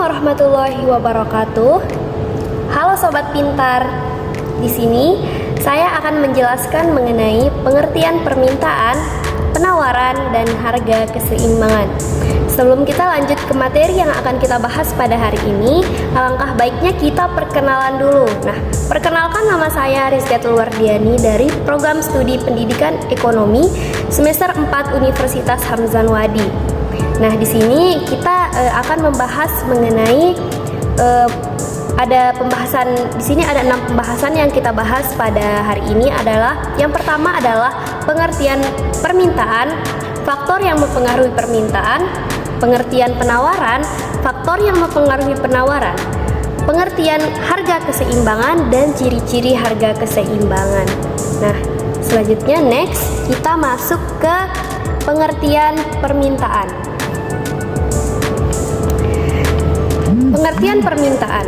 warahmatullahi wabarakatuh. Halo sobat pintar. Di sini saya akan menjelaskan mengenai pengertian permintaan, penawaran, dan harga keseimbangan. Sebelum kita lanjut ke materi yang akan kita bahas pada hari ini, alangkah baiknya kita perkenalan dulu. Nah, perkenalkan, nama saya Rizkiatul Wardiani dari Program Studi Pendidikan Ekonomi semester 4 Universitas Hamzan Wadi. Nah, di sini kita akan membahas mengenai ada pembahasan di sini ada 6 pembahasan yang kita bahas pada hari ini adalah yang pertama adalah pengertian permintaan, faktor yang mempengaruhi permintaan, pengertian penawaran, faktor yang mempengaruhi penawaran, pengertian harga keseimbangan dan ciri-ciri harga keseimbangan. Nah, selanjutnya next kita masuk ke pengertian permintaan. Pengertian permintaan.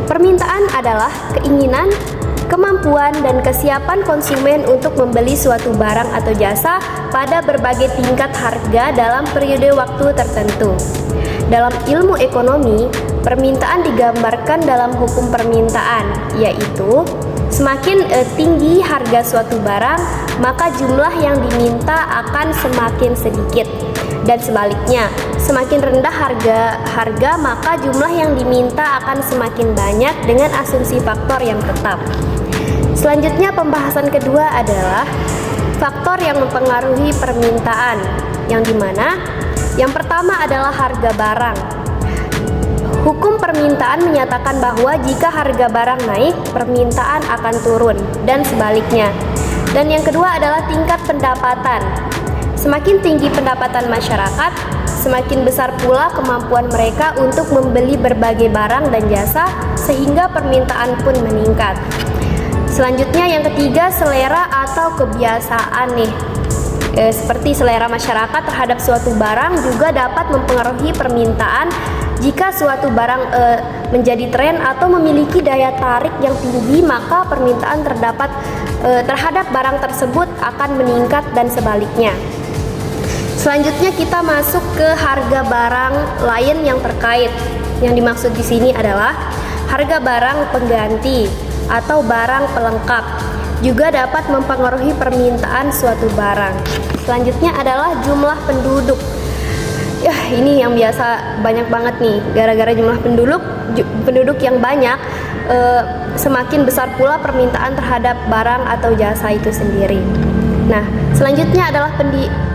Permintaan adalah keinginan, kemampuan, dan kesiapan konsumen untuk membeli suatu barang atau jasa pada berbagai tingkat harga dalam periode waktu tertentu. Dalam ilmu ekonomi, permintaan digambarkan dalam hukum permintaan, yaitu semakin tinggi harga suatu barang, maka jumlah yang diminta akan semakin sedikit. Dan sebaliknya, semakin rendah harga maka jumlah yang diminta akan semakin banyak dengan asumsi faktor yang tetap. Selanjutnya pembahasan kedua adalah faktor yang mempengaruhi permintaan, yang dimana yang pertama adalah harga barang. Hukum permintaan menyatakan bahwa jika harga barang naik, permintaan akan turun, dan sebaliknya. Dan yang kedua adalah tingkat pendapatan. Semakin tinggi pendapatan masyarakat, semakin besar pula kemampuan mereka untuk membeli berbagai barang dan jasa, sehingga permintaan pun meningkat. Selanjutnya yang ketiga, selera atau kebiasaan nih. Seperti selera masyarakat terhadap suatu barang juga dapat mempengaruhi permintaan. Jika suatu barang menjadi tren atau memiliki daya tarik yang tinggi, maka permintaan terhadap barang tersebut akan meningkat dan sebaliknya. Selanjutnya kita masuk ke harga barang lain yang terkait. Yang dimaksud di sini adalah harga barang pengganti atau barang pelengkap. Juga dapat mempengaruhi permintaan suatu barang. Selanjutnya adalah jumlah penduduk. Ya, ini yang biasa banyak banget nih. Gara-gara jumlah penduduk yang banyak, semakin besar pula permintaan terhadap barang atau jasa itu sendiri. Nah, selanjutnya adalah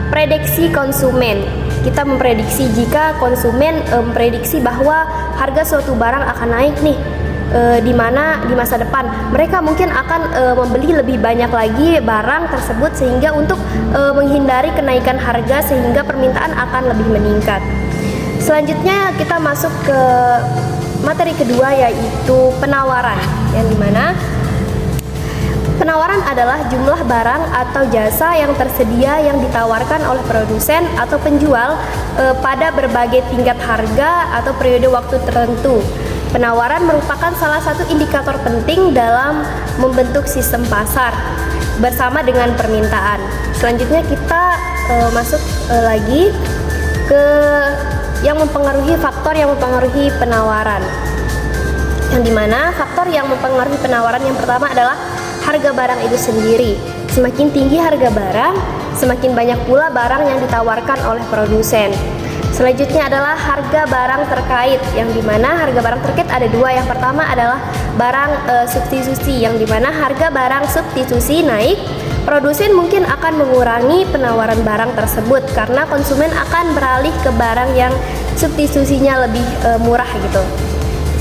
prediksi konsumen. Kita memprediksi jika konsumen memprediksi bahwa harga suatu barang akan naik nih, di masa depan mereka mungkin akan membeli lebih banyak lagi barang tersebut, sehingga untuk menghindari kenaikan harga sehingga permintaan akan lebih meningkat. Selanjutnya kita masuk ke materi kedua, yaitu penawaran, yang dimana penawaran adalah jumlah barang atau jasa yang tersedia yang ditawarkan oleh produsen atau penjual pada berbagai tingkat harga atau periode waktu tertentu. Penawaran merupakan salah satu indikator penting dalam membentuk sistem pasar bersama dengan permintaan. Selanjutnya kita masuk lagi ke yang mempengaruhi faktor yang mempengaruhi penawaran. Yang dimana faktor yang mempengaruhi penawaran yang pertama adalah harga barang itu sendiri. Semakin tinggi harga barang, semakin banyak pula barang yang ditawarkan oleh produsen. Selanjutnya adalah harga barang terkait, yang dimana harga barang terkait ada dua. Yang pertama adalah barang substitusi, yang dimana harga barang substitusi naik, produsen mungkin akan mengurangi penawaran barang tersebut karena konsumen akan beralih ke barang yang substitusinya lebih murah gitu.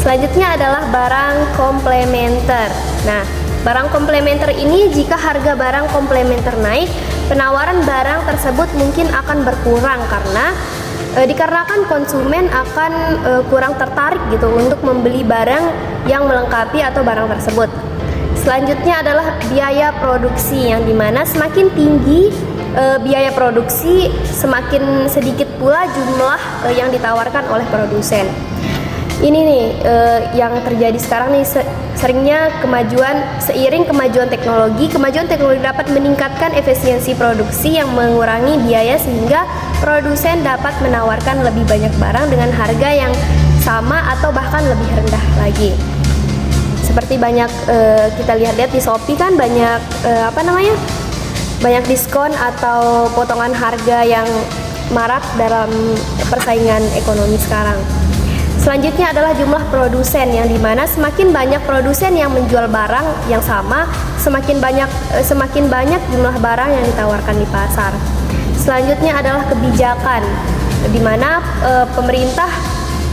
Selanjutnya adalah barang komplementer. Nah, barang komplementer ini jika harga barang komplementer naik, penawaran barang tersebut mungkin akan berkurang karena dikarenakan konsumen akan kurang tertarik gitu untuk membeli barang yang melengkapi atau barang tersebut. Selanjutnya adalah biaya produksi, yang dimana semakin tinggi biaya produksi, semakin sedikit pula jumlah yang ditawarkan oleh produsen. Ini nih yang terjadi sekarang nih, seiring kemajuan teknologi dapat meningkatkan efisiensi produksi yang mengurangi biaya sehingga produsen dapat menawarkan lebih banyak barang dengan harga yang sama atau bahkan lebih rendah lagi. Seperti banyak kita lihat di Shopee kan banyak banyak diskon atau potongan harga yang marak dalam persaingan ekonomi sekarang. Selanjutnya adalah jumlah produsen, yang dimana semakin banyak produsen yang menjual barang yang sama, semakin banyak jumlah barang yang ditawarkan di pasar. Selanjutnya adalah kebijakan, di mana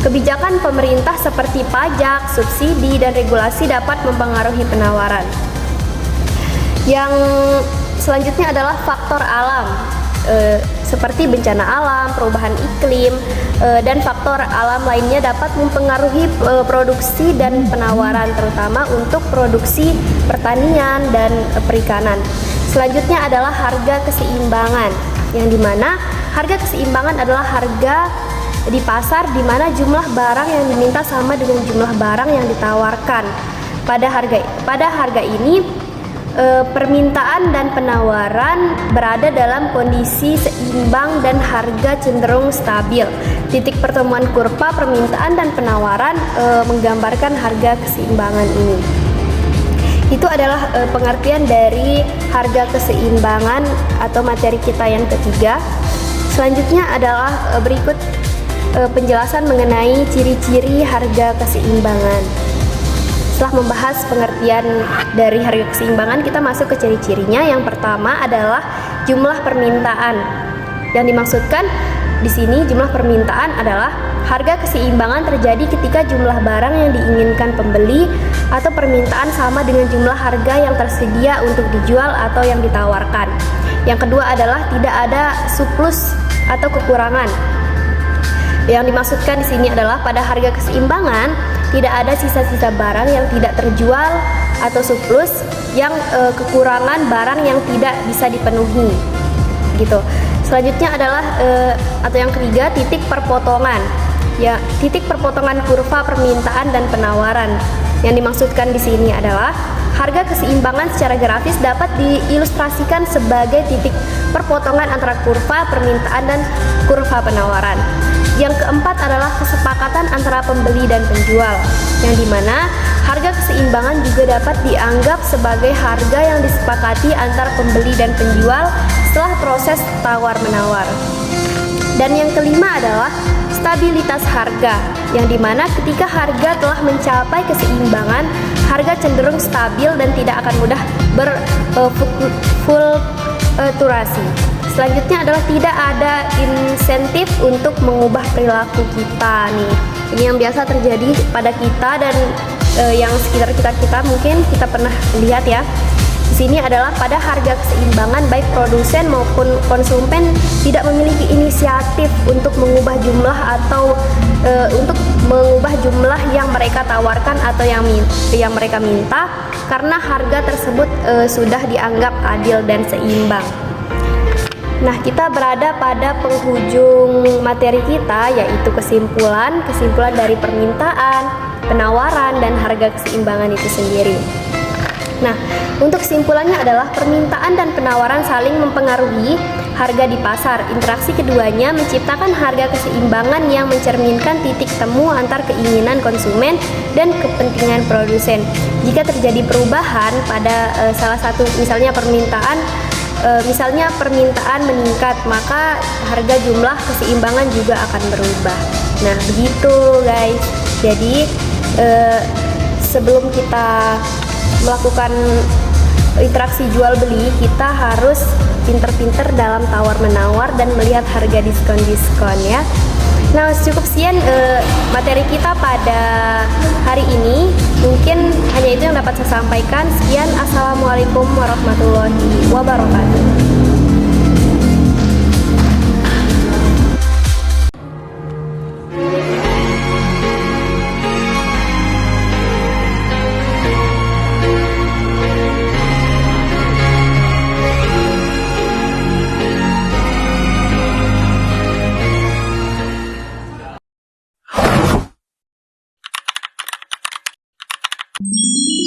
kebijakan pemerintah seperti pajak, subsidi, dan regulasi dapat mempengaruhi penawaran. Yang selanjutnya adalah faktor alam, seperti bencana alam, perubahan iklim, dan faktor alam lainnya dapat mempengaruhi produksi dan penawaran, terutama untuk produksi pertanian dan perikanan. Selanjutnya adalah harga keseimbangan, yang dimana harga keseimbangan adalah harga di pasar di mana jumlah barang yang diminta sama dengan jumlah barang yang ditawarkan. Pada harga ini permintaan dan penawaran berada dalam kondisi seimbang dan harga cenderung stabil. Titik pertemuan kurva permintaan dan penawaran menggambarkan harga keseimbangan ini. Itu adalah pengertian dari harga keseimbangan atau materi kita yang ketiga. Selanjutnya adalah berikut penjelasan mengenai ciri-ciri harga keseimbangan. Setelah membahas pengertian dari harga keseimbangan, kita masuk ke ciri-cirinya. Yang pertama adalah jumlah permintaan. Yang dimaksudkan di sini jumlah permintaan adalah harga keseimbangan terjadi ketika jumlah barang yang diinginkan pembeli atau permintaan sama dengan jumlah harga yang tersedia untuk dijual atau yang ditawarkan. Yang kedua adalah tidak ada surplus atau kekurangan. Yang dimaksudkan di sini adalah pada harga keseimbangan tidak ada sisa-sisa barang yang tidak terjual atau surplus, yang kekurangan barang yang tidak bisa dipenuhi, gitu. Selanjutnya adalah atau yang ketiga, titik perpotongan. Ya, titik perpotongan kurva permintaan dan penawaran. Yang dimaksudkan di sini adalah harga keseimbangan secara grafis dapat diilustrasikan sebagai titik perpotongan antara kurva permintaan dan kurva penawaran. Yang keempat adalah kesepakatan antara pembeli dan penjual, yang dimana harga keseimbangan juga dapat dianggap sebagai harga yang disepakati antara pembeli dan penjual setelah proses tawar-menawar. Dan yang kelima adalah stabilitas harga, yang dimana ketika harga telah mencapai keseimbangan, harga cenderung stabil dan tidak akan mudah berfluktuasi. Selanjutnya adalah tidak ada insentif untuk mengubah perilaku kita nih. Ini yang biasa terjadi pada kita dan yang sekitar kita mungkin kita pernah lihat ya. Di sini adalah pada harga keseimbangan baik produsen maupun konsumen tidak memiliki inisiatif untuk mengubah jumlah atau untuk mengubah jumlah yang mereka tawarkan atau yang mereka minta, karena harga tersebut sudah dianggap adil dan seimbang. Nah, kita berada pada penghujung materi kita, yaitu kesimpulan dari permintaan, penawaran, dan harga keseimbangan itu sendiri. Nah, untuk kesimpulannya adalah permintaan dan penawaran saling mempengaruhi harga di pasar. Interaksi keduanya menciptakan harga keseimbangan yang mencerminkan titik temu antar keinginan konsumen dan kepentingan produsen. Jika terjadi perubahan pada salah satu, misalnya permintaan meningkat, maka harga jumlah keseimbangan juga akan berubah. Nah, begitu guys. Jadi sebelum kita melakukan interaksi jual beli, kita harus pinter-pinter dalam tawar-menawar dan melihat harga diskon-diskon ya. Nah, cukup sekian materi kita pada hari ini. Mungkin hanya itu yang dapat saya sampaikan. Sekian, assalamualaikum warahmatullahi wabarakatuh. You